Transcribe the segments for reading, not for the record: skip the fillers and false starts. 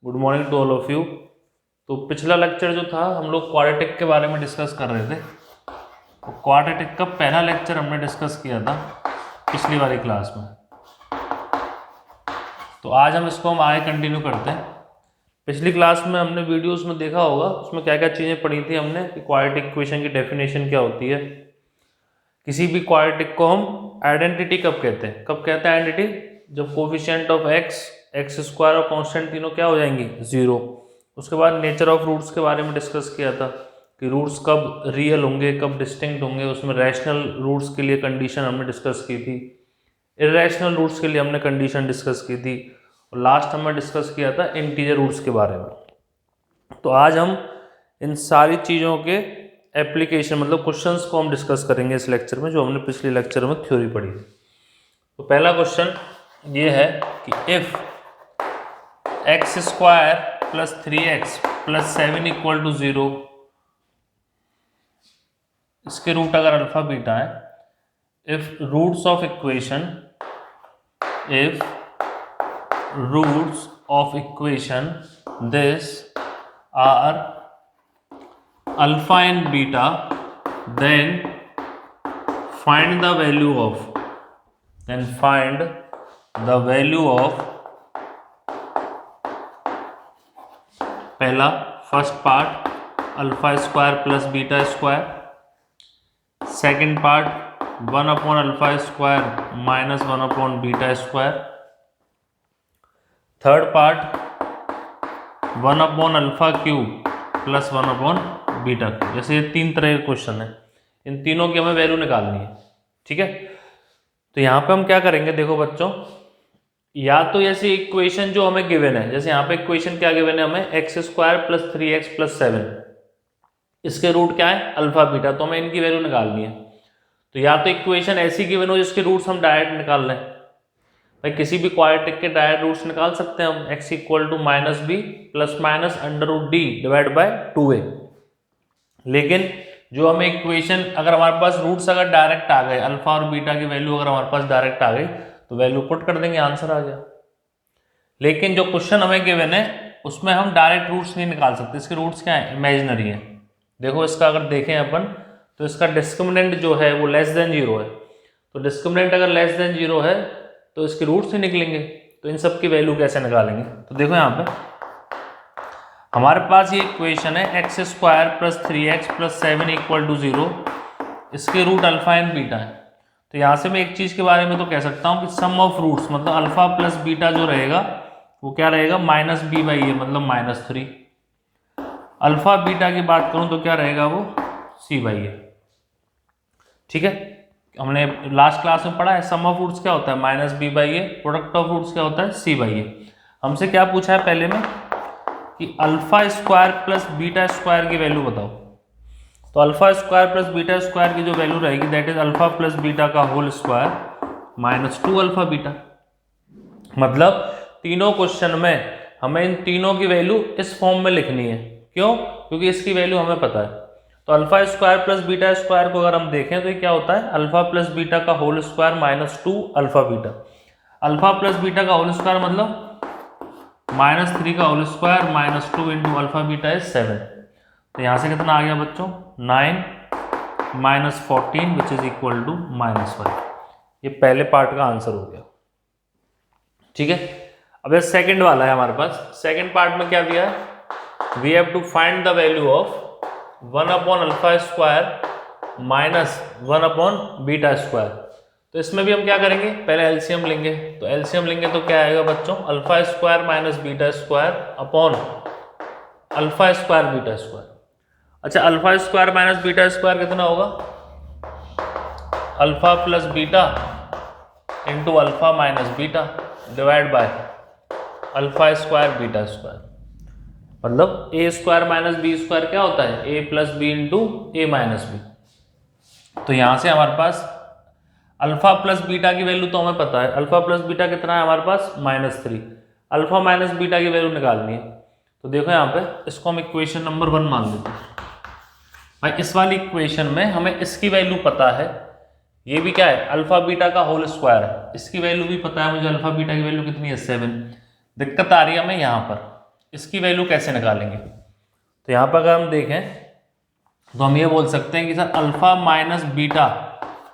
Good morning to all of you. तो पिछला lecture जो था हम लोग क्वाड्रेटिक के बारे में डिस्कस कर रहे थे। तो क्वाड्रेटिक का पहला लेक्चर हमने डिस्कस किया था पिछली वाली क्लास में। तो आज हम आगे कंटिन्यू करते हैं। पिछली क्लास में हमने वीडियोस में देखा होगा, उसमें क्या क्या चीज़ें पढ़ी थी हमने कि क्वाड्रेटिक इक्वेशन की डेफिनेशन क्या होती है। किसी भी क्वाड्रेटिक को हम आइडेंटिटी कब कहते हैं आइडेंटिटी? जब कोफिशिएंट ऑफ एक्स स्क्वायर और कांस्टेंट तीनों क्या हो जाएंगी, जीरो। उसके बाद नेचर ऑफ रूट्स के बारे में डिस्कस किया था कि रूट्स कब रियल होंगे, कब डिस्टिंक्ट होंगे। उसमें रैशनल रूट्स के लिए कंडीशन हमने डिस्कस की थी, इरेशनल रूट्स के लिए हमने कंडीशन डिस्कस की थी, और लास्ट हमने डिस्कस किया था इंटीजर रूट्स के बारे में। तो आज हम इन सारी चीज़ों के एप्लीकेशन मतलब क्वेश्चंस को हम डिस्कस करेंगे इस लेक्चर में, जो हमने पिछले लेक्चर में थ्योरी पढ़ी थी। तो पहला क्वेश्चन ये है कि if x square plus 3x plus 7 equal to 0, इसके रूट अगर अल्फा बीटा है, if roots of equation this are alpha and beta, then find the value of पहला first part alpha square plus beta square, second part 1 upon alpha square minus 1 upon beta square, third part 1 upon alpha cube plus 1 upon beta cube. जैसे ये तीन तरह के question है, इन तीनों की हमें वैल्यू निकालनी है, ठीक है। तो यहाँ पे हम क्या करेंगे, देखो बच्चों, या तो ऐसी इक्वेशन जो हमें गिवन है, जैसे यहाँ पे इक्वेशन क्या गिवन है हमें, x square plus 3x plus 7, इसके रूट क्या है अल्फा बीटा, तो हमें इनकी वैल्यू निकालनी है। तो या तो इक्वेशन ऐसी गिवन हो जिसके रूट्स हम डायरेक्ट निकाल लें, भाई किसी भी क्वाड्रेटिक के डायरेक्ट रूट्स निकाल सकते हैं हम, x equal to minus b plus minus under root d divide by 2a। लेकिन जो हमें इक्वेशन अगर हमारे पास रूट्स अगर डायरेक्ट आ गए, अल्फा और बीटा की वैल्यू अगर हमारे पास डायरेक्ट आ गई तो वैल्यू पुट कर देंगे, आंसर आ गया। लेकिन जो क्वेश्चन हमें गिवन है उसमें हम डायरेक्ट रूट्स नहीं निकाल सकते, इसके रूट्स क्या है, इमेजिनरी है। देखो इसका अगर देखें अपन तो इसका डिस्क्रिमिनेंट जो है वो लेस देन 0 है, तो डिस्क्रिमिनेंट अगर लेस देन 0 है तो इसके रूट्स ही निकलेंगे। तो इन सब की वैल्यू कैसे निकालेंगे, तो देखो यहाँ पे हमारे पास ये इक्वेशन है x square plus 3x plus 7 equal to 0, इसके रूट अल्फा एंड बीटा है। तो यहाँ से मैं एक चीज़ के बारे में तो कह सकता हूँ कि सम ऑफ रूट्स मतलब अल्फा प्लस बीटा जो रहेगा वो क्या रहेगा, माइनस बी बाई ए मतलब -3। अल्फा बीटा की बात करूँ तो क्या रहेगा वो सी बाई ए, ठीक है। हमने लास्ट क्लास में पढ़ा है सम ऑफ रूट्स क्या होता है minus b by a, product of roots क्या होता है सी बाई ए। हमसे क्या पूछा है पहले में कि alpha square plus beta square की वैल्यू बताओ। तो alpha square plus beta square की जो वैल्यू रहेगी that is alpha plus beta का whole square minus 2 alpha beta. मतलब तीनों क्वेश्चन में हमें इन तीनों की वैल्यू इस फॉर्म में लिखनी है। क्यों? क्योंकि इसकी वैल्यू हमें पता है। तो alpha square plus beta square को अगर हम देखें तो ये क्या होता है, अल्फा प्लस बीटा का whole square minus 2 alpha beta. Alpha plus beta का होल स्क्वायर मतलब -3 का whole square minus 2 into alpha beta is 7। तो यहाँ से कितना आ गया बच्चों, 9 minus 14 which is equal to -1। ये पहले पार्ट का आंसर हो गया, ठीक है। अब ये सेकंड वाला है हमारे पास। सेकंड पार्ट में क्या दिया है, we have to find the value of 1 upon alpha square minus 1 upon beta square. तो इसमें भी हम क्या करेंगे, पहले एलसीएम लेंगे। तो एलसीएम लेंगे तो क्या आएगा बच्चों, alpha square minus beta square upon alpha square beta square. अच्छा, alpha square minus beta square कितना होगा, alpha plus beta into alpha minus beta divide by alpha square beta square. मतलब A square minus B square क्या होता है, A plus B into A minus B. तो यहाँ से हमारे पास अल्फा प्लस बीटा की वैल्यू तो हमें पता है, अल्फा प्लस बीटा कितना है हमारे पास -3। अल्फा माइनस बीटा की वैल्यू निकालनी है। तो देखो यहाँ पे इसको हम इक्वेशन नंबर 1 मान लेते हैं। भाई इस वाली इक्वेशन में हमें इसकी वैल्यू पता है, ये भी क्या है अल्फा बीटा का होल स्क्वायर है, इसकी वैल्यू भी पता है मुझे, अल्फा बीटा की वैल्यू कितनी है 7। दिक्कत आ रही है हमें यहाँ पर इसकी वैल्यू कैसे निकालेंगे? तो यहाँ पर अगर हम देखें तो हम ये बोल सकते हैं कि सर अल्फ़ा माइनस बीटा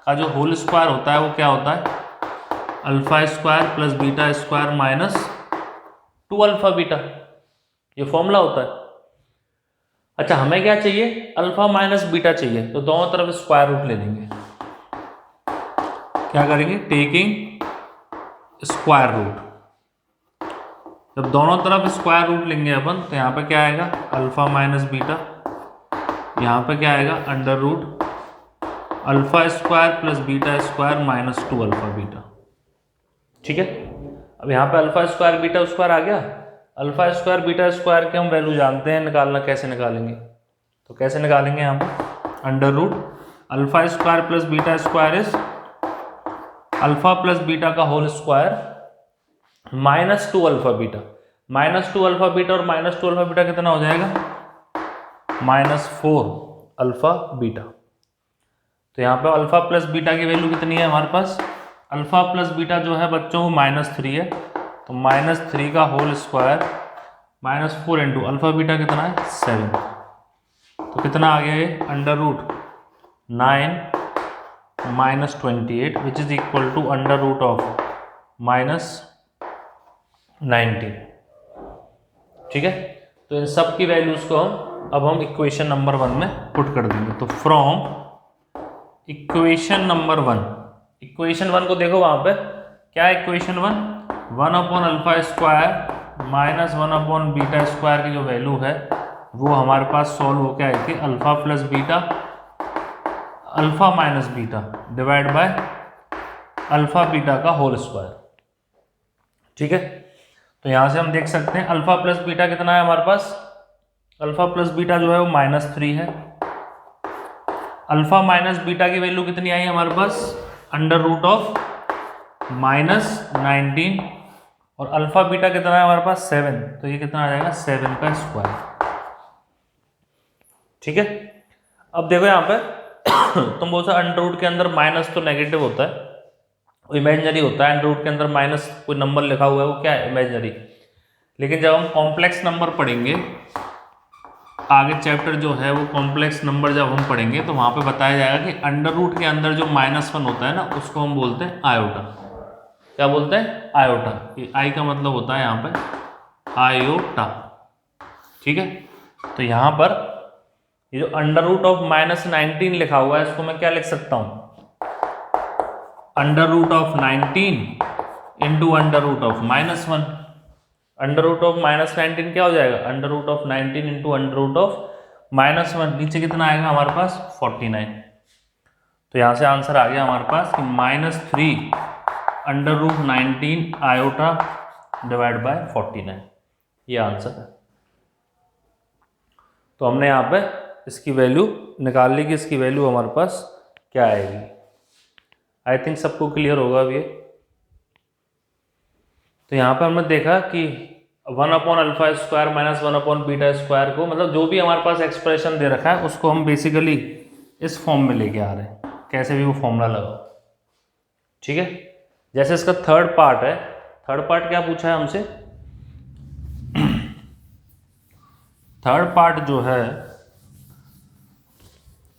का जो होल स्क्वायर होता है वो क्या होता है? Alpha square plus beta square minus 2 alpha beta, ये फॉर्मूला होता है। अच्छा, हमें क्या चाहिए? अल्फ़ा माइनस बीटा चाहिए, तो दोनों तरफ स्क्वायर रूट ले लेंगे। क्या करेंगे? Taking square root. जब दोनों तरफ स्क्वायर रूट लेंगे अपन, तो यहाँ पे क्या आएगा? अल्फ़ा माइनस बीटा, यहाँ पे क्या आएगा? Under root alpha square plus beta square minus 2 alpha beta. ठीक है, अब यहाँ पे अल्फ़ा स्क्वायर बीटा स्क्वायर आ गया। अल्फ़ा स्क्वायर बीटा स्क्वायर के हम वैल्यू जानते हैं, निकालना कैसे निकालेंगे? तो कैसे निकालेंगे? यहाँ पे under root alpha square plus beta square is alpha plus beta का whole square minus 2 alpha beta. Minus 2 alpha beta और माइनस 2 अल्फ़ा बीटा कितना हो जाएगा? Minus 4 alpha beta. तो यहाँ पे अल्फ़ा प्लस बीटा की वैल्यू कितनी है हमारे पास? अल्फ़ा प्लस बीटा जो है बच्चों वो -3 है, तो -3 का whole square -4 into alpha beta कितना है? 7। तो कितना आ गया ये? Under root 9 minus 28 which is equal to under root of -19। ठीक है, तो इन सब की वैल्यूज़ को हम इक्वेशन नंबर 1 में पुट कर देंगे। तो फ्रॉम इक्वेशन नंबर 1, इक्वेशन 1 को देखो, वहाँ पे क्या है? Equation 1 upon alpha square minus 1 upon beta square की जो वैल्यू है वो हमारे पास सॉल्व होकर आई थी alpha plus beta alpha minus beta divide by alpha beta का होल स्क्वायर। ठीक है, तो यहाँ से हम देख सकते हैं अल्फ़ा प्लस बीटा कितना है हमारे पास? अल्फ़ा प्लस बीटा जो है वो -3 है। अल्फ़ा माइनस बीटा की वैल्यू कितनी आई हमारे पास? अंडर रूट ऑफ -19, और अल्फ़ा बीटा कितना है हमारे पास? 7, तो ये कितना आ जाएगा? 7 का स्क्वायर। ठीक है, अब देखो यहाँ पे तुम बोल सकते अंडर रूट के अंदर माइनस तो नेगेटिव होता है, इमेजिनरी होता है। अंडर रूट के अंदर माइनस कोई नंबर लिखा हुआ है वो क्या है? इमेजिनरी। लेकिन जब हम कॉम्प्लेक्स नंबर पढ़ेंगे, आगे चैप्टर जो है वो कॉम्प्लेक्स नंबर जब हम पढ़ेंगे तो वहाँ पे बताया जाएगा कि अंडर रूट के अंदर जो -1 होता है ना, उसको हम बोलते हैं आयोटा। क्या बोलते हैं? आयोटा। ये आई का मतलब होता है यहाँ पे आयोटा। ठीक है, तो यहाँ पर ये जो अंडर रूट ऑफ -19 लिखा हुआ है, इसको मैं क्या लिख सकता हूँ? Under root of 19 into under root of -1। Under root of -19 क्या हो जाएगा? Under root of 19 into under root of -1। नीचे कितना आएगा हमारे पास? 49। तो यहाँ से आंसर आ गया हमारे पास कि -3 under root 19 iota divide by 49, ये आंसर है। तो हमने यहाँ पे इसकी वैल्यू निकाल ली कि इसकी वैल्यू हमारे पास क्या आएगी। आई थिंक सबको क्लियर होगा अब ये। तो यहाँ पे हमने देखा कि 1 upon alpha square minus 1 upon beta square को, मतलब जो भी हमारे पास एक्सप्रेशन दे रखा है उसको हम बेसिकली इस फॉर्म में लेके आ रहे हैं, कैसे भी वो फॉर्मूला लगाओ। ठीक है, जैसे इसका थर्ड पार्ट है। थर्ड पार्ट क्या पूछा है हमसे? थर्ड पार्ट जो है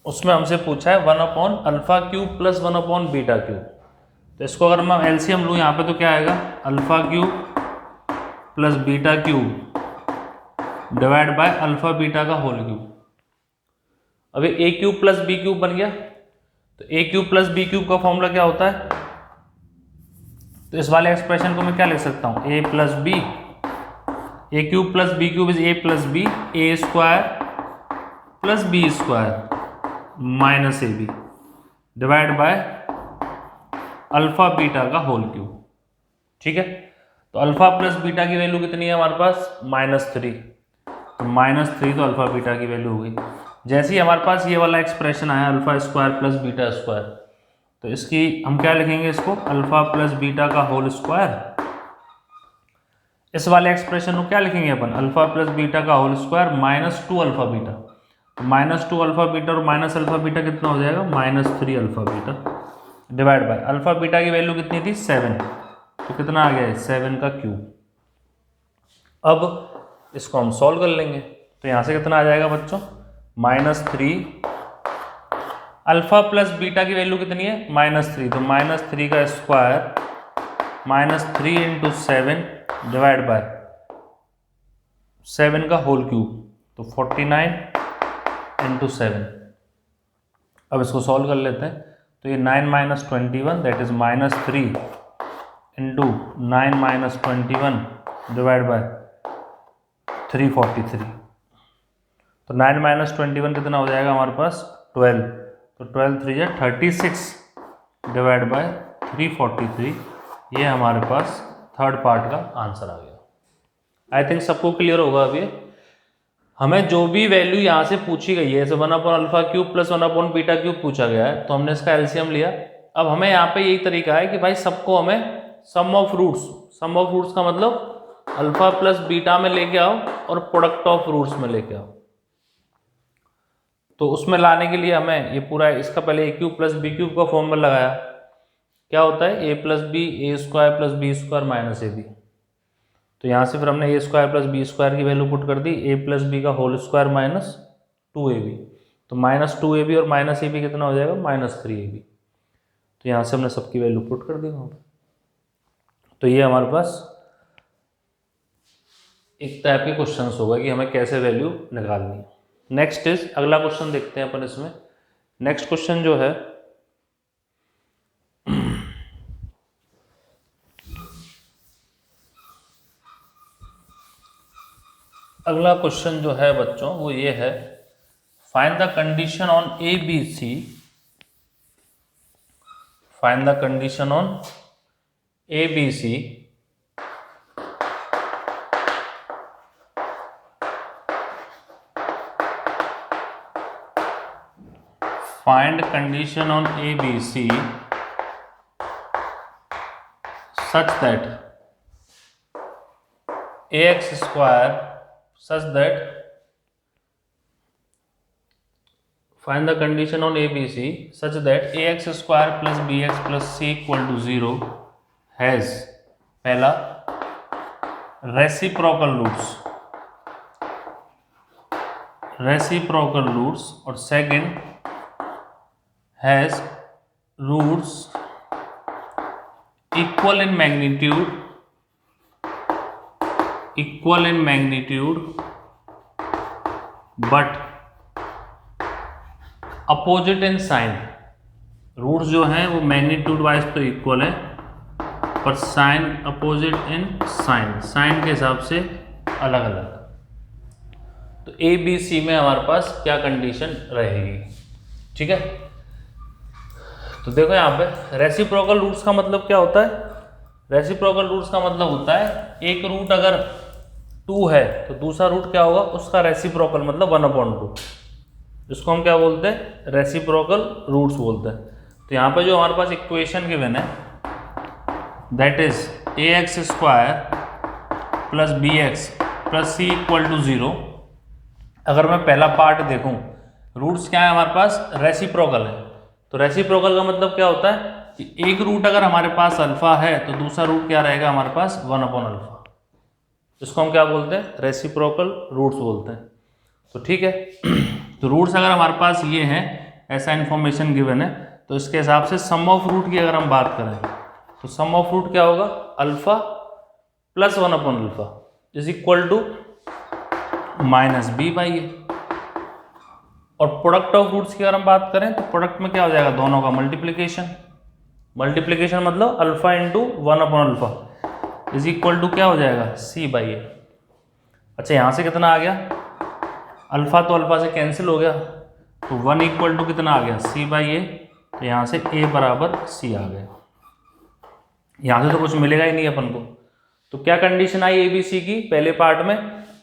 उसमें हमसे पूछा है 1 upon alpha cube plus 1 upon beta cube. तो इसको अगर मैं एलसीएम लूँ यहाँ पे तो क्या आएगा? Alpha cube plus beta cube divide by alpha beta का होल क्यूब। अब ये ए क्यूब प्लस बी क्यूब बन गया। तो ए क्यूब प्लस बी क्यूब का फॉर्मूला क्या होता है? तो इस वाले एक्सप्रेशन को मैं क्या लिख सकता हूँ? A plus B, A cube plus B cube is A plus B, A square plus B square minus A B divide by alpha beta का होल क्यूब। ठीक है, तो अल्फ़ा प्लस बीटा की वैल्यू कितनी है हमारे पास? -3। तो -3 तो अल्फ़ा बीटा की वैल्यू हो गई। जैसे ही हमारे पास ये वाला एक्सप्रेशन आया alpha square plus beta square, तो इसकी हम क्या लिखेंगे? इसको अल्फ़ा प्लस बीटा का होल स्क्वायर। इस वाले एक्सप्रेशन को क्या लिखेंगे अपन? अल्फ़ा प्लस बीटा का whole square -2 alpha beta. -2 alpha beta और माइनस अल्फ़ा बीटा कितना हो जाएगा? -3 alpha beta divide by alpha beta की वैल्यू कितनी थी? 7। तो कितना आ गया है? 7 का क्यूब। अब इसको हम सॉल्व कर लेंगे। तो यहाँ से कितना आ जाएगा बच्चों, -3, अल्फा प्लस बीटा की वैल्यू कितनी है, -3, तो -3 का स्क्वायर -3 × 7 डिवाइड बाय 7 का होल क्यूब, तो 49 × 7। अब इसको सॉल्व कर लेते हैं। तो ये 9 - 21 दैट इज -3 × 9 - 21 डिवाइड बाय 343। तो 9 - 21 कितना हो जाएगा हमारे पास, 12, तो 12 3 या 36 डिवाइड बाय 343। ये हमारे पास थर्ड पार्ट का आंसर आ गया। आई थिंक सबको क्लियर होगा। अभी हमें जो भी वैल्यू यहाँ से पूछी गई है, जैसे 1/α³ + 1/β³ पूछा गया है, तो हमने इसका एलसीएम लिया। अब हमें यहाँ पे यही तरीका है कि भाई सबको हमें सम ऑफ रूट्स का मतलब अल्फा प्लस बीटा में लेके आओ और प्रोडक्ट ऑफ रूट्स में लेके आओ। तो उसमें लाने के लिए हमें ये पूरा इसका पहले a³ + b³ का फॉर्मूला लगाया। क्या होता है, a + b a² + b² - ab। तो यहाँ से फिर हमने a² + b² की वैल्यू पुट कर दी, a + b का होल स्क्वायर -2ab। तो -2ab और -ab कितना हो जाएगा, -3ab। तो यहाँ से हमने सबकी वैल्यू पुट कर दी वहाँ पर। तो ये हमारे पास एक टाइप के क्वेश्चंस होगा कि हमें कैसे वैल्यू निकालनी है। नेक्स्ट इज, अगला क्वेश्चन देखते हैं अपन इसमें। नेक्स्ट क्वेश्चन जो है, अगला क्वेश्चन जो है बच्चों वो ये है, find the condition on ABC, find the condition on ABC find condition on ABC such that ax square such that find the condition on ABC such that ax square plus bx plus c equal to 0 has, पहला reciprocal roots और second has roots equal in magnitude but opposite in sign। Roots जो हैं वो magnitude wise तो equal है, पर sign opposite in sign के हिसाब से अलग अलग। तो ABC में हमारे पास क्या कंडीशन रहेगी, ठीक है। तो देखो यहाँ पे रेसिप्रोकल रूट्स का मतलब क्या होता है, रेसिप्रोकल रूट्स का मतलब होता है एक रूट अगर 2 है तो दूसरा रूट क्या होगा, उसका रेसिप्रोकल मतलब 1/2। इसको हम क्या बोलते हैं, रेसिप्रोकल रूट्स बोलते हैं। तो यहाँ पे जो हमारे पास इक्वेशन गिवन है that is ax² + bx + c = 0। अगर मैं पहला पार्ट देखूं, रूट्स क्या है हमारे पास, रेसिप्रोकल है। तो रेसिप्रोकल का मतलब क्या होता है कि एक रूट अगर हमारे पास अल्फा है तो दूसरा रूट क्या रहेगा हमारे पास, 1/α। इसको हम क्या बोलते हैं, रेसिप्रोकल रूट्स बोलते हैं। तो ठीक है, तो रूट्स अगर हमारे पास ये हैं, ऐसा इन्फॉर्मेशन गिवन है, तो इसके हिसाब से सम ऑफ रूट की अगर हम बात करें तो सम ऑफ रूट क्या होगा, alpha plus 1/α is equal to -b/a। और प्रोडक्ट ऑफ रूट्स की अगर हम बात करें तो प्रोडक्ट में क्या हो जाएगा, दोनों का मल्टीप्लिकेशन मतलब alpha into 1/α is equal to क्या हो जाएगा, c/a। अच्छा यहाँ से कितना आ गया, अल्फा तो अल्फा से कैंसिल हो गया, तो 1 इक्वल टू कितना आ गया, c/a। तो यहाँ से a बराबर c आ गया। यहाँ से तो कुछ मिलेगा ही नहीं अपन को। तो क्या कंडीशन आई ABC की पहले पार्ट में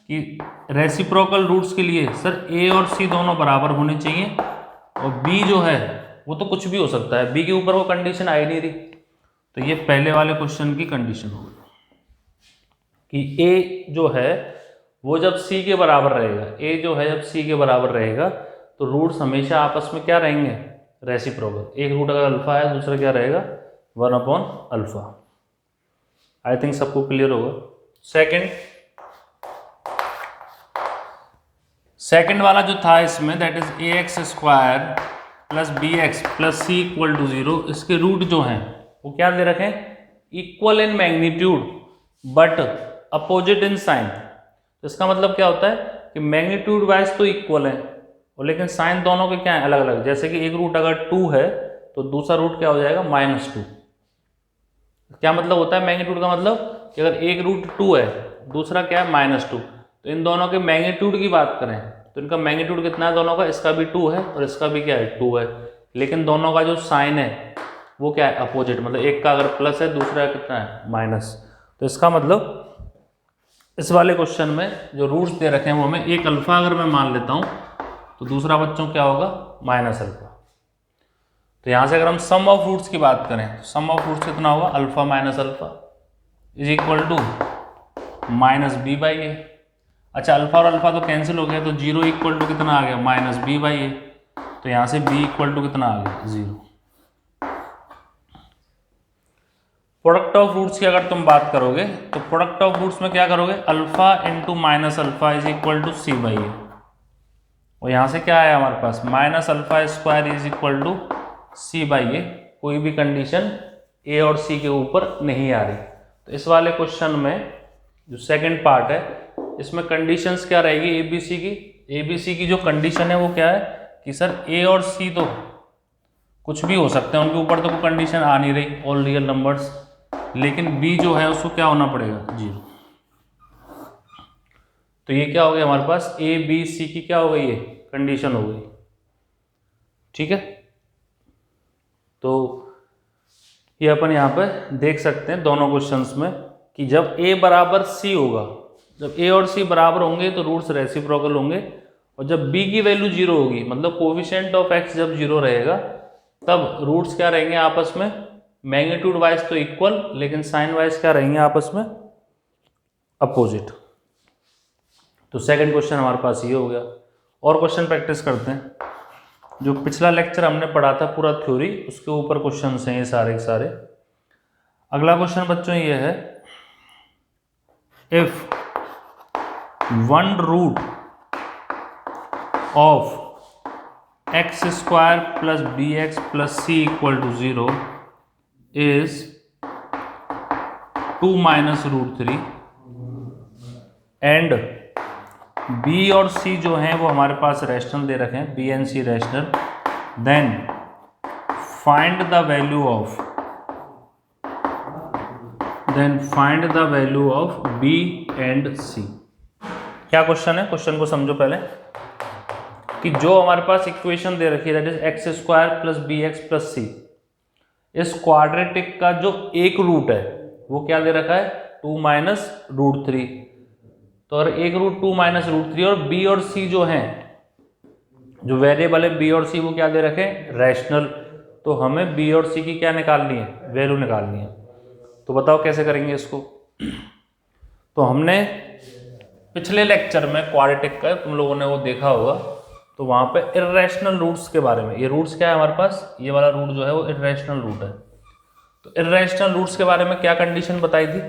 कि रेसिप्रोकल रूट्स के लिए सर a और c दोनों बराबर होने चाहिए, और b जो है वो तो कुछ भी हो सकता है, b के ऊपर वो कंडीशन आई नहीं रही। तो ये पहले वाले क्वेश्चन की कंडीशन होगी कि a जो है वो जब c के बराबर रहेगा, a जो है जब c के बराबर रहेगा तो रूट्स हमेशा आपस में क्या रहेंगे, रेसिप्रोकल। एक रूट अगर अल्फा है दूसरा क्या रहेगा, 1/α। आई थिंक सबको क्लियर होगा। सेकंड, सेकंड वाला जो था इसमें that is a x square plus b x plus c equal to 0, इसके रूट जो हैं वो क्या दे रखे हैं, equal in magnitude but opposite in sign. तो इसका मतलब क्या होता है कि मैग्नीट्यूड वाइज तो इक्वल है और लेकिन साइन दोनों के क्या है, अलग अलग। जैसे कि एक रूट अगर 2 है तो दूसरा रूट क्या हो जाएगा, -2। क्या मतलब होता है मैग्नीट्यूड का, मतलब कि अगर एक रूट 2 है दूसरा क्या है -2, तो इन दोनों के मैग्नीट्यूड की बात करें तो इनका मैग्नीट्यूड कितना है दोनों का, इसका भी 2 है और इसका भी क्या है 2 है, लेकिन दोनों का जो साइन है वो क्या है, अपोजिट। मतलब एक का अगर प्लस है दूसरा कितना है, माइनस। तो इसका मतलब इस वाले क्वेश्चन में जो रूट्स दे रखे हैं वो हमें एक अल्फा अगर मैं मान लेता हूं तो दूसरा बच्चों क्या होगा, -अल्फा। तो यहां से अगर हम सम ऑफ रूट्स की बात करें तो सम ऑफ रूट्स कितना होगा, alpha minus alpha is equal to -b/a। अच्छा अल्फा और अल्फा तो कैंसिल हो गया तो 0 इक्वल टू कितना आ गया, -b/a। तो यहां से b इक्वल टू कितना आ गया, 0। प्रोडक्ट ऑफ रूट्स की अगर तुम बात करोगे तो प्रोडक्ट ऑफ रूट्स में क्या करोगे, alpha into minus alpha is equal to c/a। और यहां से क्या आया हमारे पास, -α² इज इक्वल टू c/a। कोई भी कंडीशन a और c के ऊपर नहीं आ रही। तो इस वाले क्वेश्चन में जो सेकंड पार्ट है इसमें कंडीशंस क्या रहेगी ABC की। ABC की जो कंडीशन है वो क्या है कि सर A और C तो कुछ भी हो सकते हैं, उनके ऊपर तो कोई कंडीशन आ नहीं रही, ऑल रियल नंबर्स, लेकिन B जो है उसको क्या होना पड़ेगा, 0। तो ये क्या हो गया हमारे पास, A B C की क्या हो गई, ये कंडीशन हो गई, ठीक है। तो ये अपन यहाँ पे देख सकते हैं दोनों क्वेश्चंस में कि जब A बराबर C होगा, जब A और C बराबर होंगे तो रूट्स रेसिप्रोकल होंगे, और जब B की वैल्यू 0 होगी मतलब कोफिशिएंट ऑफ x जब 0 रहेगा तब रूट्स क्या रहेंगे आपस में, मैग्नीट्यूड वाइज तो इक्वल लेकिन साइन वाइज क्या रहेंगे आपस में, अपोजिट। तो सेकंड क्वेश्चन हमारे पास ये हो गया। और क्वेश्चन प्रैक्टिस करते हैं। जो पिछला लेक्चर हमने पढ़ा था पूरा थ्योरी, उसके ऊपर क्वेश्चन हैं ये सारे के सारे। अगला क्वेश्चन बच्चों ये है, if 1 root of x² plus bx plus c equal to 0 is 2 minus √3 and b और c जो हैं वो हमारे पास रैशनल दे रखे हैं, b and c rational, then find the value of b and c। क्या क्वेश्चन है, क्वेश्चन को समझो पहले कि जो हमारे पास इक्वेशन दे रखी है that is x² plus bx plus c, इस क्वाड्रेटिक का जो एक रूट है वो क्या दे रखा है, 2 माइनस √3। तो अगर एक रूट 2 माइनस √3 और b और c जो हैं, जो वेरिएबल है b और c वो क्या दे रखे हैं, रैशनल। तो हमें b और c की क्या निकालनी है, वैल्यू निकालनी है। तो बताओ कैसे करेंगे इसको। तो हमने पिछले लेक्चर में क्वाड्रेटिक का तुम लोगों ने वो देखा होगा, तो वहां पे इर्रेशनल रूट्स के बारे में, ये रूट्स क्या है हमारे पास, ये वाला रूट जो है वो इर्रेशनल रूट है। तो इर्रेशनल रूट्स के बारे में क्या कंडीशन बताई थी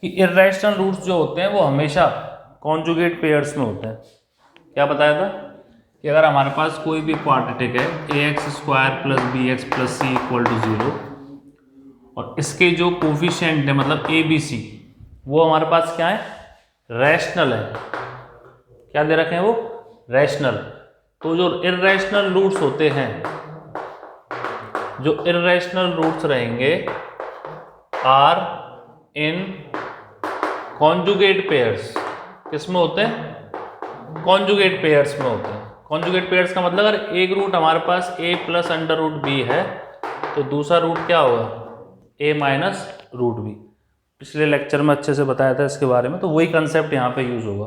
कि इर्रेशनल रूट्स जो होते हैं वो हमेशा कॉन्जुगेट पेयर्स में होते हैं। क्या बताया था कि अगर हमारे पास कोई भी क्वाड्रेटिक है ax² plus bx plus c equal to 0 और इसके जो कोफिशिएंट है मतलब ABC वो हमारे पास क्या है, रैशनल है। क्या दे रखे हैं वो, रैशनल। तो जो इर्रेशनल रूट्स होते हैं, जो इर्रेशनल रूट्स रहेंगे आर इन कॉन्जुगेट पेयर्स, किसमें होते हैं, कॉन्जुगेट पेयर्स में होते हैं। कॉन्जुगेट पेयर्स का मतलब अगर एक रूट हमारे पास a प्लस √b है तो दूसरा रूट क्या होगा, a माइनस √b। पिछले लेक्चर में अच्छे से बताया था इसके बारे में, तो वही कंसेप्ट यहाँ पे यूज होगा।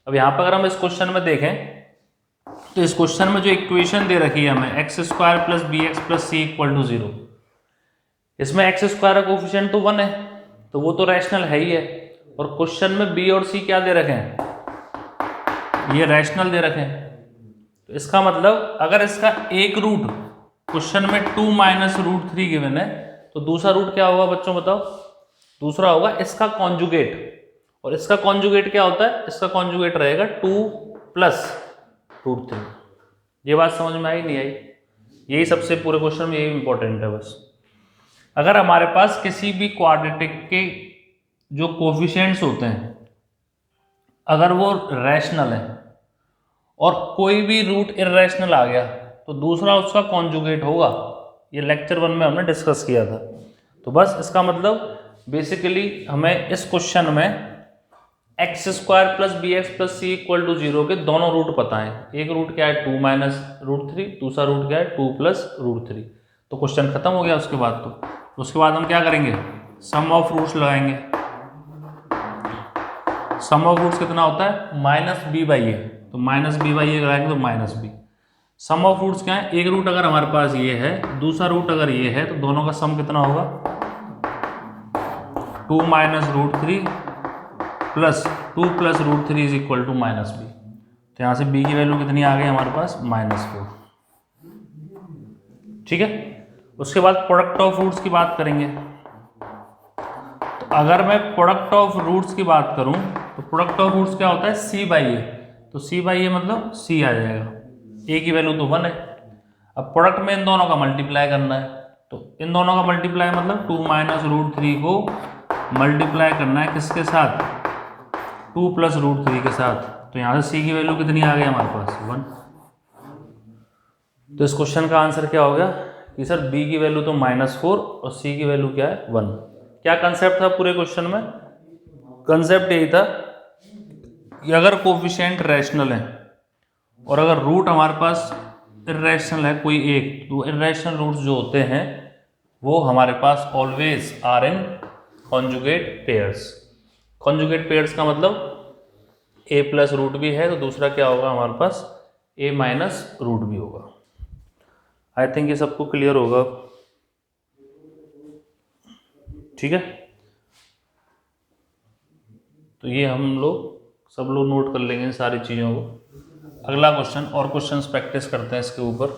अब यहाँ पर अगर हम इस क्वेश्चन में देखें तो इस क्वेश्चन में जो इक्वेशन दे रखी है हमें x² plus bx plus c equal to 0, इसमें x² का कोफिशिएंट तो 1 है तो वो तो रैशनल है ही है, और क्वेश्चन में b और c क्या दे रखे हैं, ये रैशनल दे रखे हैं। तो इसका मतलब अगर इसका एक रूट क्वेश्चन में 2 माइनस √3 गिवन है तो दूसरा रूट क्या होगा बच्चों बताओ, दूसरा होगा इसका कॉन्जुगेट। और इसका कॉन्जुगेट क्या होता है, इसका कॉन्जुगेट रहेगा 2 प्लस √3। ये बात समझ में आई नहीं आई? यही सबसे पूरे क्वेश्चन में यही इंपॉर्टेंट है बस। अगर हमारे पास किसी भी क्वाड्रेटिक के जो कोफिशिएंट्स होते हैं अगर वो रैशनल है और कोई भी रूट इर्रेशनल आ गया तो दूसरा उसका कॉन्जुगेट होगा। ये लेक्चर 1 में हमने डिस्कस किया था। तो बस इसका मतलब बेसिकली हमें इस क्वेश्चन में x² plus bx plus c equal to 0 के दोनों रूट पता है। एक रूट क्या है 2 माइनस √3, दूसरा रूट क्या है 2 प्लस √3। तो क्वेश्चन खत्म हो गया। उसके बाद उसके बाद हम क्या करेंगे, सम ऑफ रूट्स लगाएंगे। सम ऑफ रूट्स कितना होता है -b/a, तो -b/a लगाएंगे तो -b। सम ऑफ रूट्स क्या है, एक रूट अगर हमारे पास ये है, दूसरा रूट अगर ये है, तो दोनों का सम कितना होगा 2 minus √3 plus 2 plus √3 is equal to -b। तो यहाँ से b की वैल्यू कितनी आ गई हमारे पास -4। ठीक है। उसके बाद प्रोडक्ट ऑफ रूट्स की बात करेंगे। तो अगर मैं प्रोडक्ट ऑफ रूट्स की बात करूं तो प्रोडक्ट ऑफ रूट्स क्या होता है c/a। तो c/a मतलब c आ जाएगा, a की वैल्यू तो 1 है। अब प्रोडक्ट में इन दोनों का मल्टीप्लाई करना है, तो इन दोनों का मल्टीप्लाई मतलब 2 माइनस √3 को मल्टीप्लाई करना है किसके साथ 2 प्लस √3 के साथ। तो यहाँ से c की वैल्यू कितनी आ गई हमारे पास 1। तो इस क्वेश्चन का आंसर क्या हो गया कि सर b की वैल्यू तो -4 और c की वैल्यू क्या है 1। क्या कंसेप्ट था पूरे क्वेश्चन में? कंसेप्ट यही था कि अगर कोफिशिएंट रैशनल है और अगर रूट हमारे पास इर्रेशनल है कोई एक, तो इर्रेशनल रूट्स जो होते हैं वो हमारे पास always are in conjugate pairs. Conjugate pairs का मतलब a प्लस रूट भी है तो दूसरा क्या होगा हमारे पास a माइनस रूट भी होगा। आई थिंक ये सबको क्लियर होगा। ठीक है, तो ये हम लोग सब लोग नोट कर लेंगे इन सारी चीज़ों को। अगला क्वेश्चन और क्वेश्चंस प्रैक्टिस करते हैं इसके ऊपर।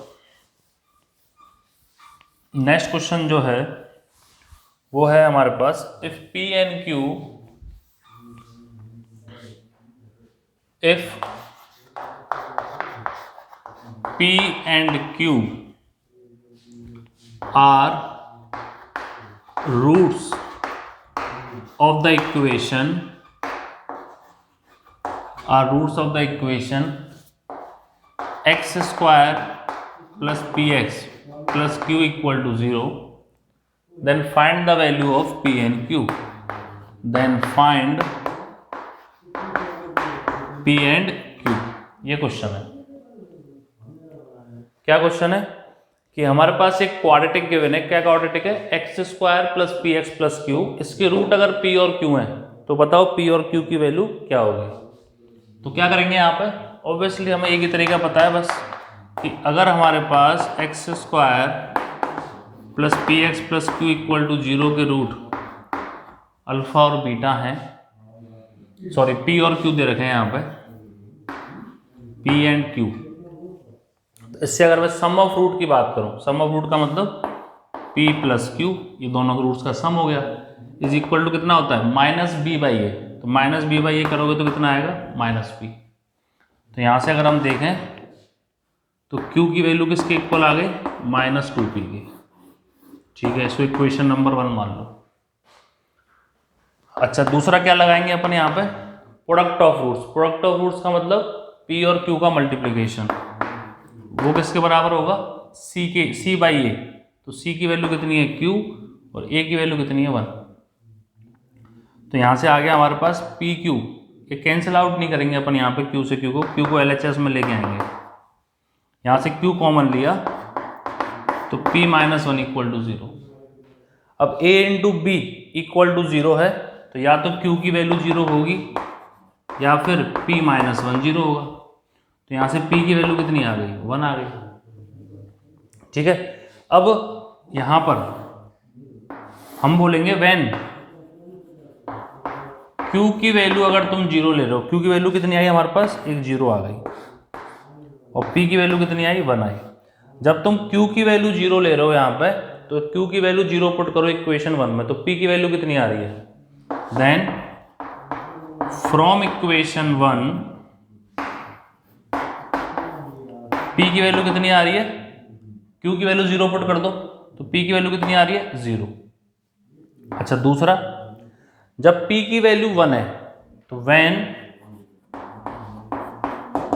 नेक्स्ट क्वेश्चन जो है वो है हमारे पास if P and Q are roots of the equation x² plus px plus q equal to 0, then find the value of P and Q। then find P and Q। ये question है। क्या question है कि हमारे पास एक quadratic given है। क्या quadratic है x² plus px plus q। इसके रूट अगर p और q हैं तो बताओ p और q की वैल्यू क्या होगी। तो क्या करेंगे यहाँ पे, ऑब्वियसली हमें एक ही तरीका पता है बस कि अगर हमारे पास x² plus px plus q equal to 0 के रूट अल्फा और बीटा हैं, सॉरी p और q दे रखे हैं यहाँ पे p एंड q। इससे अगर मैं सम ऑफ रूट की बात करूं, सम ऑफ रूट का मतलब p प्लस q, ये दोनों रूट्स का सम हो गया, इज इक्वल टू कितना होता है -b/a। तो -b/a करोगे तो कितना आएगा -p। तो यहाँ से अगर हम देखें तो q की वैल्यू किसके इक्वल आ गई -2p की। ठीक है, इसको इक्वेशन नंबर 1 मान लो। अच्छा, दूसरा क्या लगाएंगे अपन यहाँ पे product of roots. Product of roots का मतलब p और q का मल्टीप्लीकेशन, वो किसके बराबर होगा c/a। तो c की वैल्यू कितनी है q और a की वैल्यू कितनी है 1। तो यहाँ से आ गया हमारे पास pq। ये कैंसिल आउट नहीं करेंगे अपन यहाँ पे q से q को LHS में लेके आएंगे। यहाँ से q कॉमन लिया तो p - 1 इक्वल टू 0। अब a into b equal to 0 है तो या तो q की वैल्यू 0 होगी या फिर p - 1 0 होगा। तो यहाँ से p की वैल्यू कितनी आ गई 1 आ गई। ठीक है, अब यहाँ पर हम बोलेंगे व्हेन q की वैल्यू अगर तुम 0 ले रहे हो, q की वैल्यू कितनी आई हमारे पास एक 0 आ गई और p की वैल्यू कितनी आई 1 आई। जब तुम q की वैल्यू 0 ले रहे हो यहाँ पे तो q की वैल्यू 0 पुट करो इक्वेशन 1 में, तो p की वैल्यू कितनी आ रही है देन फ्रॉम इक्वेशन 1 P की वैल्यू कितनी आ रही है, Q की वैल्यू 0 पुट कर दो तो P की वैल्यू कितनी आ रही है 0। अच्छा दूसरा, जब P की वैल्यू 1 है तो when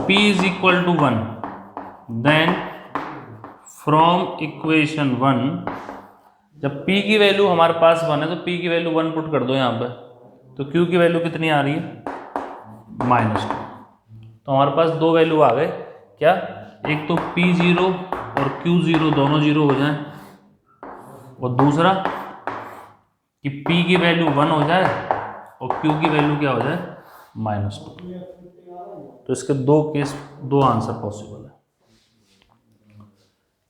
P is equal to 1 then from equation 1, जब P की वैल्यू हमारे पास 1 है तो P की वैल्यू 1 पुट कर दो यहाँ पे, तो Q की वैल्यू कितनी आ रही है -2। तो हमारे पास दो वैल्यू आ गए, क्या, एक तो P0 और Q0 दोनों 0 हो जाए, और दूसरा कि P की वैल्यू 1 हो जाए और Q की वैल्यू क्या हो जाए -2। तो इसके दो आंसर पॉसिबल है।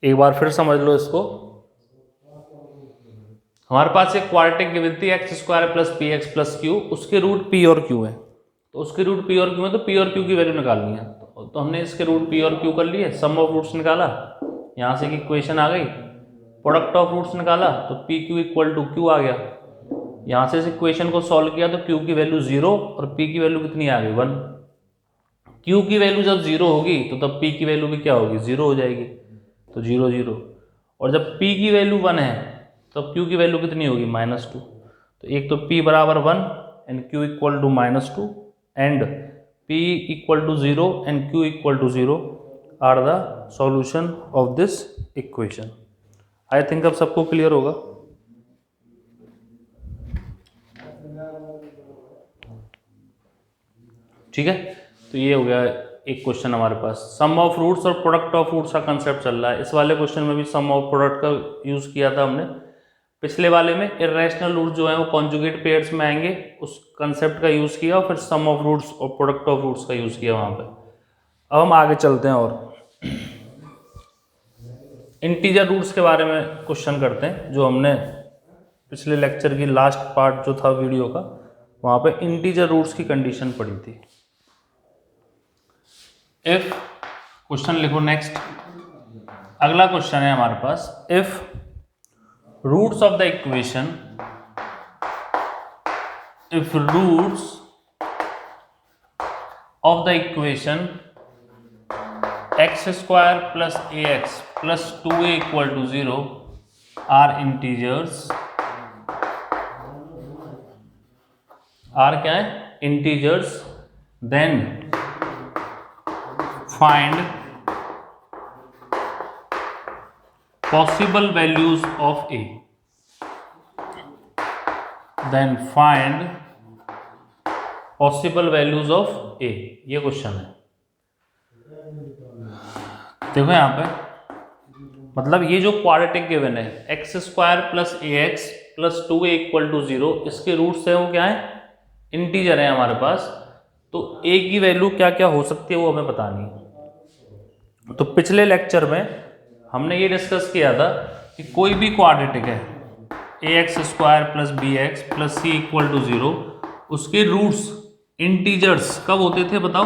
एक बार फिर समझ लो इसको। हमारे पास एक क्वाड्रेटिक गिवन थी x² + px + q, उसके रूट p और q है, तो उसके रूट p और q है तो p और q की वैल्यू निकालनी है। तो हमने इसके रूट p और q कर लिए, सम ऑफ रूट्स निकाला, यहाँ से की इक्वेशन आ गई, प्रोडक्ट ऑफ रूट्स निकाला तो pq = q आ गया। यहाँ से इस इक्वेशन को सॉल्व किया तो q की वैल्यू 0 और p की वैल्यू कितनी आ गई 1। q की वैल्यू जब 0 होगी तो तब p की वैल्यू भी क्या होगी 0 हो जाएगी, तो 0 0। और जब p की वैल्यू 1 है तब q की वैल्यू कितनी होगी -2। तो एक तो p बराबर 1 and q = -2 and p = 0 and q = 0 are the solution of this equation. I think अब सबको क्लियर होगा। ठीक है, तो ये हो गया एक क्वेश्चन हमारे पास। सम ऑफ रूट्स और प्रोडक्ट ऑफ रूट्स का कंसेप्ट चल रहा है। इस वाले क्वेश्चन में भी सम ऑफ प्रोडक्ट का यूज किया था हमने, पिछले वाले में इर्रेशनल रूट जो है वो कॉन्जुगेट पेयर्स में आएंगे, उस कंसेप्ट का यूज किया और फिर सम ऑफ रूट्स और प्रोडक्ट ऑफ रूट्स का यूज किया वहां पे। अब हम आगे चलते हैं और इंटीजर रूट्स के बारे में क्वेश्चन करते हैं, जो हमने पिछले लेक्चर की लास्ट पार्ट जो था वीडियो का, वहां पे इंटीजर रूट्स की कंडीशन पड़ी थी। इफ क्वेश्चन लिखो नेक्स्ट, अगला क्वेश्चन है हमारे पास, if roots of the equation, if roots of the equation x² + ax + 2a = 0 are integers, are क्या है integers, then find possible values of a, then find possible values of a। ये question है, देखो यहाँ पे, मतलब ये जो क्वाड्रेटिक गिवन है x² + ax + 2a = 0, इसके रूट्स है वो क्या है इंटीजर है हमारे पास, तो a की वैल्यू क्या क्या हो सकती है वो हमें बतानी है। तो पिछले लेक्चर में हमने ये डिस्कस किया था कि कोई भी क्वाड्रेटिक है ax² + bx + c = 0, उसके रूट्स इंटीजर्स कब होते थे बताओ,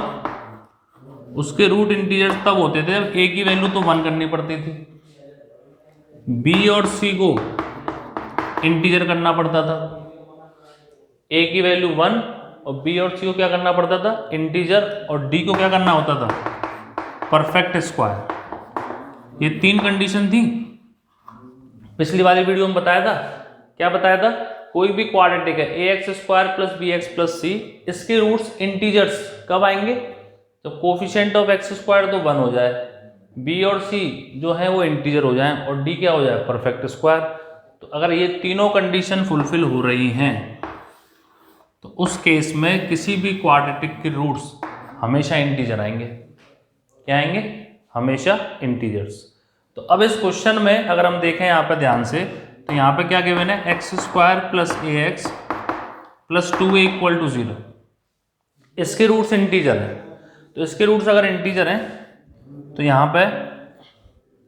उसके रूट इंटीजर्स तब होते थे जब a की वैल्यू तो 1 करनी पड़ती थी, b और c को इंटीजर करना पड़ता था, a की वैल्यू 1 और b और c को क्या करना पड़ता था इंटीजर, और d को क्या करना होता था परफेक्ट स्क्वायर। ये 3 कंडीशन थी। पिछली वाली वीडियो में बताया था, क्या बताया था, कोई भी क्वाड्रेटिक है ax² + bx + c, इसके रूट्स इंटीजर्स कब आएंगे, तो कोफिशिएंट ऑफ x² तो 1 हो जाए, b और c जो है वो इंटीजर हो जाए, और d क्या हो जाए परफेक्ट स्क्वायर। तो अगर ये तीनों कंडीशन फुलफिल हो रही हैं तो उस केस में किसी भी क्वाड्रेटिक के रूट्स हमेशा इंटीजर आएंगे। क्या आएंगे, हमेशा इंटीजर्स। तो अब इस क्वेश्चन में अगर हम देखें यहाँ पे ध्यान से, तो यहाँ पे क्या गिवन है x² + ax + 2a = 0, इसके रूट्स इंटीजर हैं। तो इसके रूट्स अगर इंटीजर हैं तो यहाँ पे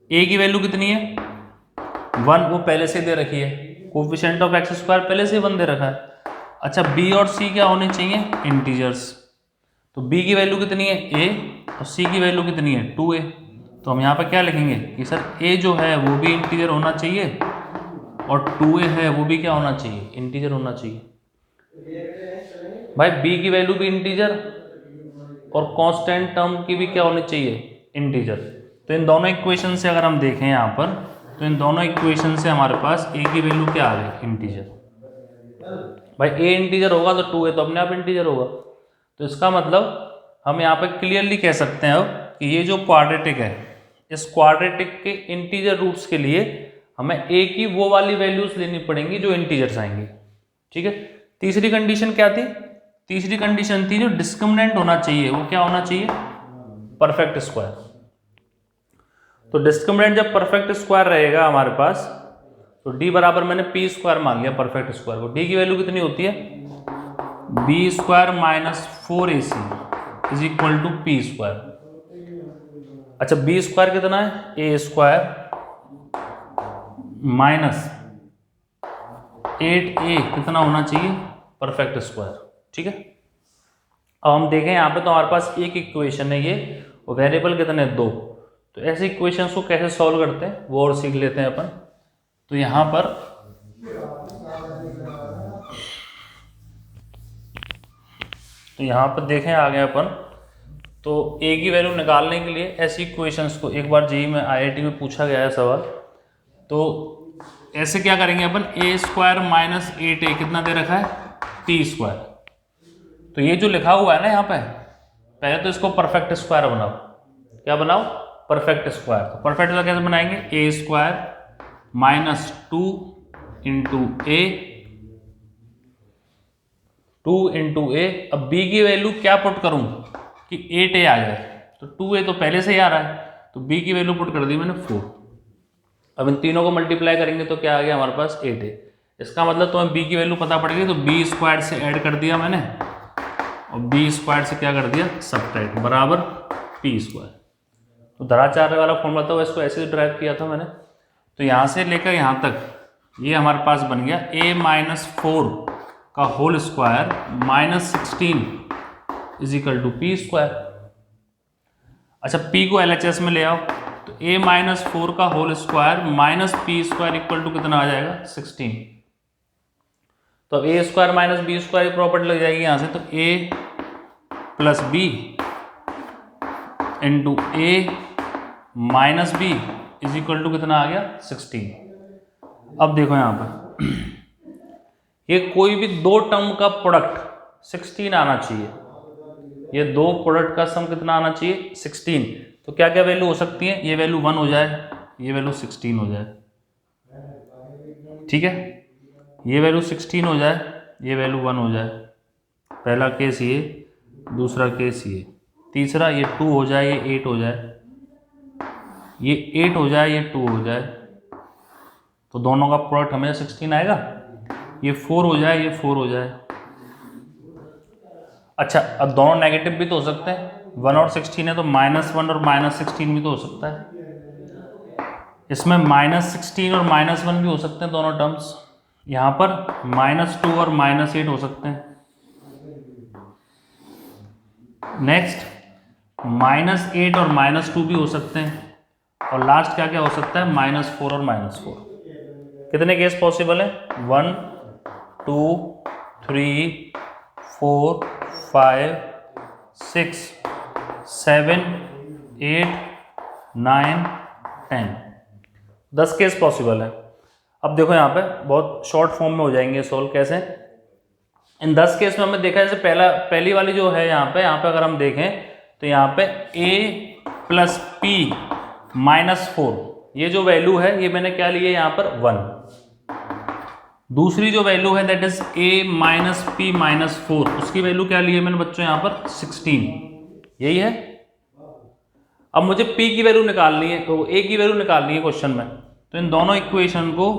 a की वैल्यू कितनी है 1, वो पहले से दे रखी है, कोफिशिएंट ऑफ x² पहले से 1 दे रखा है। अच्छा b और c क्या होने चाहिए इंटीजर्स, तो b की वैल्यू कितनी है a और c की वैल्यू कितनी है 2a। तो हम यहाँ पे क्या लिखेंगे कि सर a जो है वो भी इंटीजर होना चाहिए और 2a है वो भी क्या होना चाहिए इंटीजर होना चाहिए। भाई बी की वैल्यू भी इंटीजर और कांस्टेंट टर्म की भी क्या होनी चाहिए, इंटीजर। तो इन दोनों इक्वेशन से अगर हम देखें यहाँ पर, तो इन दोनों इक्वेशन से हमारे पास ए की वैल्यू क्या आ गई, इंटीजर। भाई ए इंटीजर होगा तो 2a तो अपने आप इंटीजर होगा। तो इसका मतलब हम यहाँ पे क्लियरली कह सकते हैं अब कि ये जो क्वाड्रेटिक है, इस क्वाड्रेटिक के इंटीजर रूट्स के लिए हमें ए की वो वाली वैल्यूज लेनी पड़ेंगी जो इंटीजर्स आएंगी। ठीक है। तीसरी कंडीशन क्या थी, तीसरी कंडीशन थी जो डिस्क्रिमिनेंट होना चाहिए, वो क्या होना चाहिए, परफेक्ट स्क्वायर। तो डिस्क्रिमिनेंट जब परफेक्ट स्क्वायर रहेगा हमारे पास, तो d बराबर मैंने पी स्क्वायर मान लिया परफेक्ट स्क्वायर को। d की वैल्यू कितनी होती है, b square minus 4ac is equal to p square. अच्छा बी स्क्वायर कितना है, ए स्क्वायर माइनस 8a कितना होना चाहिए, परफेक्ट स्क्वायर। ठीक है। अब हम देखें यहाँ पे तो हमारे पास एक इक्वेशन है ये, और वेरिएबल कितने, 2। तो ऐसे इक्वेशंस को कैसे सॉल्व करते हैं वो और सीख लेते हैं अपन। तो यहाँ पर देखें आगे अपन, तो ए की वैल्यू निकालने के लिए ऐसी इक्वेशंस को एक बार जेईई में आईआईटी में पूछा गया है सवाल। तो ऐसे क्या करेंगे अपन, ए स्क्वायर माइनस 8a कितना दे रखा है, टी स्क्वायर। तो ये जो लिखा हुआ है ना यहाँ पे, पहले तो इसको परफेक्ट स्क्वायर बनाओ। क्या बनाओ, परफेक्ट स्क्वायर। तो परफेक्ट स्क्वायर कैसे बनाएंगे, ए स्क्वायर माइनस 2 इंटू ए, 2 इंटू ए। अब बी की वैल्यू क्या पुट करूं कि 8a आ जाए, तो 2a तो पहले से ही आ रहा है, तो बी की वैल्यू पुट कर दी मैंने 4। अब इन तीनों को मल्टीप्लाई करेंगे तो क्या आ गया हमारे पास, 8a। इसका मतलब तुम्हें बी की वैल्यू पता पड़ेगी, तो बी स्क्वायर से ऐड कर दिया मैंने, और बी स्क्वायर से क्या कर दिया, सबट्रैक्ट, बराबर पी स्क्वायर। तो धराचार्य वाला फॉर्मूला था, इसको ऐसे ड्राइव किया था मैंने। तो यहाँ से लेकर यहाँ तक ये हमारे पास बन गया a माइनस 4 का whole square minus 16 is equal to p square. अच्छा p को LHS में ले आओ, तो a माइनस 4 का whole square minus p square equal to कितना आ जाएगा, 16। तो अब a square minus B square की प्रॉपर्टी लग जाएगी यहाँ से, तो a plus B into A minus b is equal to कितना आ गया, 16। अब देखो यहाँ पर ये कोई भी दो टर्म का प्रोडक्ट 16 आना चाहिए, ये दो प्रोडक्ट का सम कितना आना चाहिए, 16। तो क्या क्या वैल्यू हो सकती है, ये वैल्यू 1 हो जाए, ये वैल्यू 16 हो जाए। ठीक है, ये वैल्यू 16 हो जाए, ये वैल्यू 1 हो जाए। पहला केस ये, दूसरा केस ये, तीसरा ये 2 हो जाए, ये 8 हो जाए, ये 8 हो जाए, ये 2 हो जाए। तो दोनों का प्रोडक्ट हमेशा 16 आएगा। ये 4 हो जाए, ये 4 हो जाए। अच्छा अब दोनों नेगेटिव भी तो हो सकते हैं, 1 और 16 है तो -1 और -16 भी तो हो सकता है। इसमें -16 और -1 भी हो सकते हैं दोनों टर्म्स। यहाँ पर -2 और -8 हो सकते हैं। नेक्स्ट -8 और -2 भी हो सकते हैं। और लास्ट क्या क्या हो सकता है, -4 और -4। कितने केस पॉसिबल है, 1 2 3 4 5 6 7 8 9 10, 10 केस पॉसिबल है। अब देखो यहाँ पे बहुत शॉर्ट फॉर्म में हो जाएंगे सॉल्व। कैसे, इन 10 केस में हमने देखा जैसे पहली वाली जो है यहाँ पे अगर हम देखें तो यहाँ पे a प्लस पी -4 ये जो वैल्यू है ये मैंने क्या लिया यहाँ पर 1। दूसरी जो वैल्यू है that is a minus P -4 उसकी वैल्यू क्या ली है मैंने बच्चों यहाँ पर 16, यही है। अब मुझे p की वैल्यू निकालनी है, तो a की वैल्यू निकालनी है क्वेश्चन में। तो इन दोनों इक्वेशन को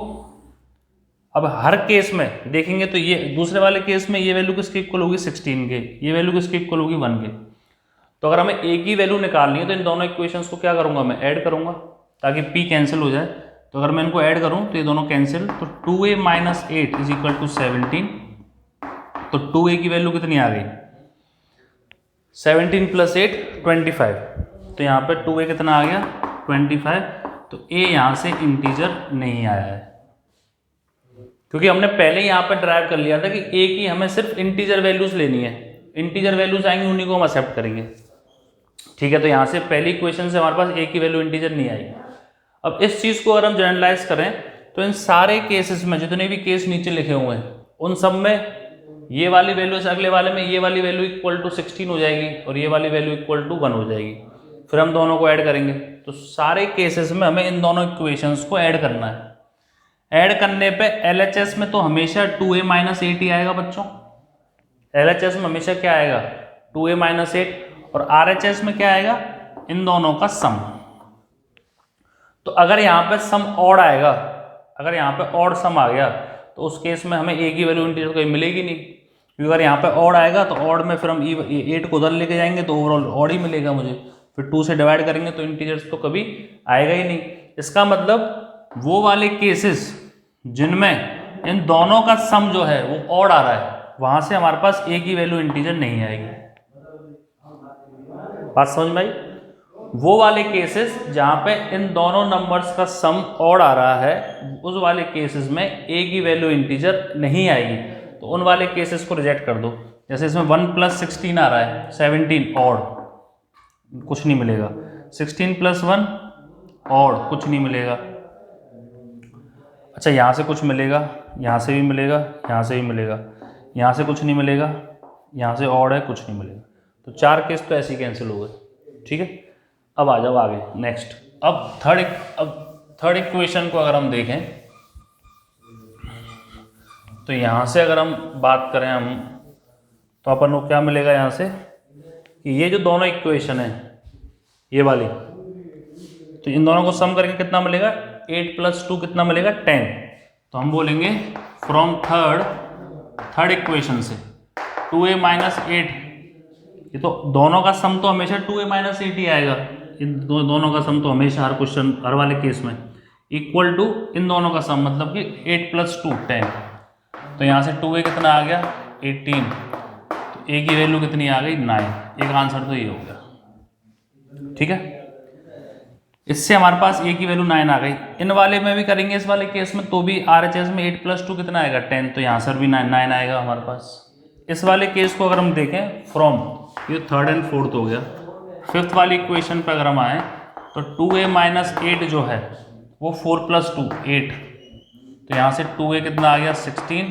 अब हर केस में देखेंगे तो ये दूसरे वाले केस में ये वैल्यू किसके इक्वल होगी 16 के, ये वैल्यू किसके इक्वल होगी 1 के। तो अगर हमें a की वैल्यू निकालनी है तो इन दोनों इक्वेशंस को क्या करूंगा मैं ऐड करूंगा ताकि p कैंसिल हो जाए। तो अगर मैं इनको ऐड करूं तो ये दोनों कैंसिल, तो 2a minus 8 is equal to 17। तो 2a की वैल्यू कितनी आ गई 17 प्लस 8 25। तो यहाँ पे 2a कितना आ गया 25। तो a यहाँ से इंटीजर नहीं आया है क्योंकि हमने पहले ही यहाँ पे ड्राइव कर लिया था कि ए की हमें सिर्फ इंटीजर वैल्यूज लेनी है, इंटीजर वैल्यूज आएंगी उन्हीं को हम एक्सेप्ट करेंगे। ठीक है, तो यहाँ से पहली इक्वेशन से हमारे पास ए की वैल्यू इंटीजर नहीं आएगी। अब इस चीज़ को अगर हम जनरलाइज करें तो इन सारे केसेस में जितने भी केस नीचे लिखे हुए हैं उन सब में ये वाली वैल्यू से अगले वाले में ये वाली वैल्यू इक्वल टू 16 हो जाएगी और ये वाली वैल्यू इक्वल टू 1 हो जाएगी। फिर हम दोनों को ऐड करेंगे, तो सारे केसेस में हमें इन दोनों इक्वेशंस को ऐड करना है। ऐड करने पे LHS में तो हमेशा 2a माइनस 8 ही आएगा बच्चों। LHS में हमेशा क्या आएगा 2a माइनस 8, और RHS में क्या आएगा इन दोनों का सम। तो अगर यहाँ पे सम ऑड आएगा, अगर यहाँ पे ऑड सम आ गया तो उस केस में हमें ए की वैल्यू इंटीजर कोई मिलेगी नहीं, क्योंकि अगर यहाँ पे ऑड आएगा तो ऑड में फिर हम 8 को उधर लेके जाएंगे तो ओवरऑल ऑड ही मिलेगा मुझे। फिर 2 से डिवाइड करेंगे तो इंटीजर्स तो कभी आएगा ही नहीं। इसका मतलब वो वाले केसेस जिनमें इन दोनों का सम जो है वो ऑड आ रहा है वहां से हमारे पास ए की वैल्यू इंटीजर नहीं आएगी। बात समझ में आई? वो वाले केसेस जहां पे इन दोनों नंबर्स का सम ऑड आ रहा है उस वाले केसेस में ए की वैल्यू इंटीजर नहीं आएगी, तो उन वाले केसेस को रिजेक्ट कर दो। जैसे इसमें 1 + 16 आ रहा है 17 ऑड, कुछ नहीं मिलेगा। 16 + 1 ऑड, कुछ नहीं मिलेगा। अच्छा, यहाँ से कुछ मिलेगा, यहाँ से भी मिलेगा, यहाँ से भी मिलेगा, यहाँ से कुछ नहीं मिलेगा, यहाँ से ऑड है, कुछ नहीं मिलेगा। तो 4 केस तो ऐसे ही कैंसिल हो गए। ठीक है, अब आ जाओ आगे नेक्स्ट। अब थर्ड इक्वेशन को अगर हम देखें तो यहाँ से अगर हम बात करें हम तो अपन को क्या मिलेगा यहाँ से कि ये जो दोनों इक्वेशन है ये वाली, तो इन दोनों को सम करके कितना मिलेगा 8 + 2 कितना मिलेगा 10। तो हम बोलेंगे फ्रॉम थर्ड इक्वेशन से 2a माइनस 8, ये तो दोनों का सम तो हमेशा 2a माइनस 8 ही आएगा। इन दोनों का सम तो हमेशा हर क्वेश्चन हर वाले केस में इक्वल टू इन दोनों का सम, मतलब कि 8 + 2 10। तो यहाँ से 2a कितना आ गया 18, तो a की वैल्यू कितनी आ गई 9। एक आंसर तो ये हो गया। ठीक है, इससे हमारे पास a की वैल्यू 9 आ गई। इन वाले में भी करेंगे इस वाले केस में तो भी RHS में 8 + 2 कितना आएगा 10, तो यहाँ से भी 9 आएगा हमारे पास। इस वाले केस को अगर हम देखें फ्रॉम, ये 3rd और 4th हो गया। 5th वाली इक्वेशन पर अगर हम आए तो 2a माइनस 8 जो है वो 4 + 2 8, तो यहाँ से 2a कितना आ गया 16,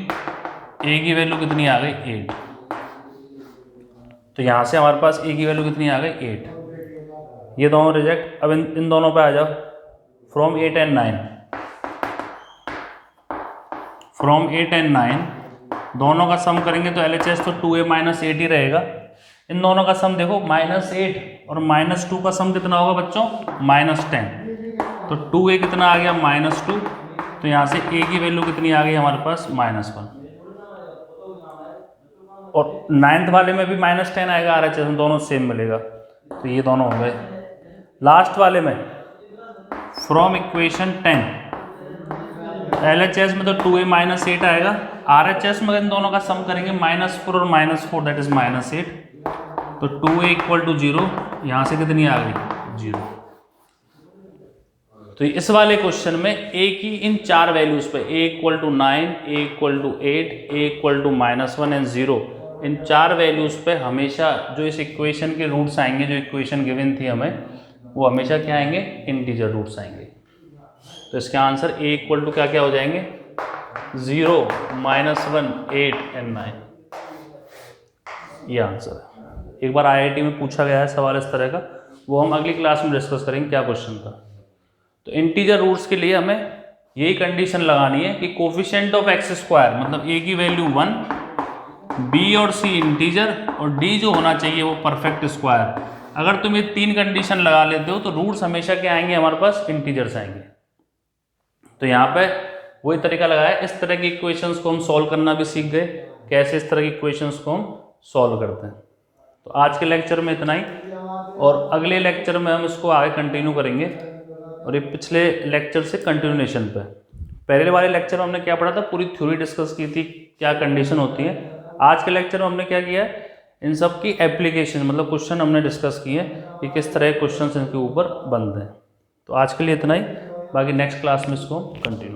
a की वैल्यू कितनी आ गई 8। तो यहाँ से हमारे पास a की वैल्यू कितनी आ गई 8। ये दोनों रिजेक्ट। अब इन दोनों पे आ जाओ फ्रॉम 8 और 9। फ्रॉम 8 और 9 दोनों का सम करेंगे तो LHS तो 2a माइनस 8 ही रहेगा। इन दोनों का सम देखो -8 और -2 का सम कितना होगा बच्चों -10। तो 2a कितना आ गया -2, तो यहाँ से a की वैल्यू कितनी आ गई हमारे पास -1। और 9th वाले में भी -10 आएगा RHS में, दोनों सेम मिलेगा। तो ये दोनों हो गए। लास्ट वाले में फ्रॉम इक्वेशन 10 LHS में तो 2a माइनस 8 आएगा, RHS में इन दोनों का सम करेंगे -4 और -4 दैट इज -8। तो 2a = 0, यहाँ से कितनी आ गई 0। तो इस वाले क्वेश्चन में a की इन 4 वैल्यूज पे a = 9, a = 8, a = -1 and 0, in 4 values पे हमेशा जो इस इक्वेशन के रूट्स आएंगे, जो इक्वेशन गिवन थी हमें, वो हमेशा क्या आएंगे इंटीजर रूट्स आएंगे। तो इसका आंसर a = क्या क्या हो जाएंगे 0, -1, 8 एंड 9। ये आंसर है। एक बार IIT में पूछा गया है सवाल इस तरह का, वो हम अगली क्लास में डिस्कस करेंगे क्या क्वेश्चन था। तो इंटीजर रूट्स के लिए हमें यही कंडीशन लगानी है कि कोफिशिएंट ऑफ x², मतलब a की वैल्यू 1, b और c इंटीजर और d जो होना चाहिए वो परफेक्ट स्क्वायर। अगर तुम ये 3 कंडीशन लगा लेते हो तो रूट्स हमेशा क्या आएंगे हमारे पास इंटीजर्स आएंगे। तो यहाँ पे वही तरीका लगाया। इस तरह की इक्वेशंस को हम सॉल्व करना भी सीख गए, कैसे इस तरह की इक्वेशंस को हम सॉल्व करते हैं। तो आज के लेक्चर में इतना ही, और अगले लेक्चर में हम इसको आगे कंटिन्यू करेंगे। और ये पिछले लेक्चर से कंटिन्यूएशन पे, पहले वाले लेक्चर में हमने क्या पढ़ा था, पूरी थ्योरी डिस्कस की थी, क्या कंडीशन होती है। आज के लेक्चर में हमने क्या किया है, इन सब की एप्लीकेशन, मतलब क्वेश्चन हमने डिस्कस किए कि किस तरह के क्वेश्चन इनके ऊपर बनते हैं। तो आज के लिए इतना ही, बाकी नेक्स्ट क्लास में इसको कंटिन्यू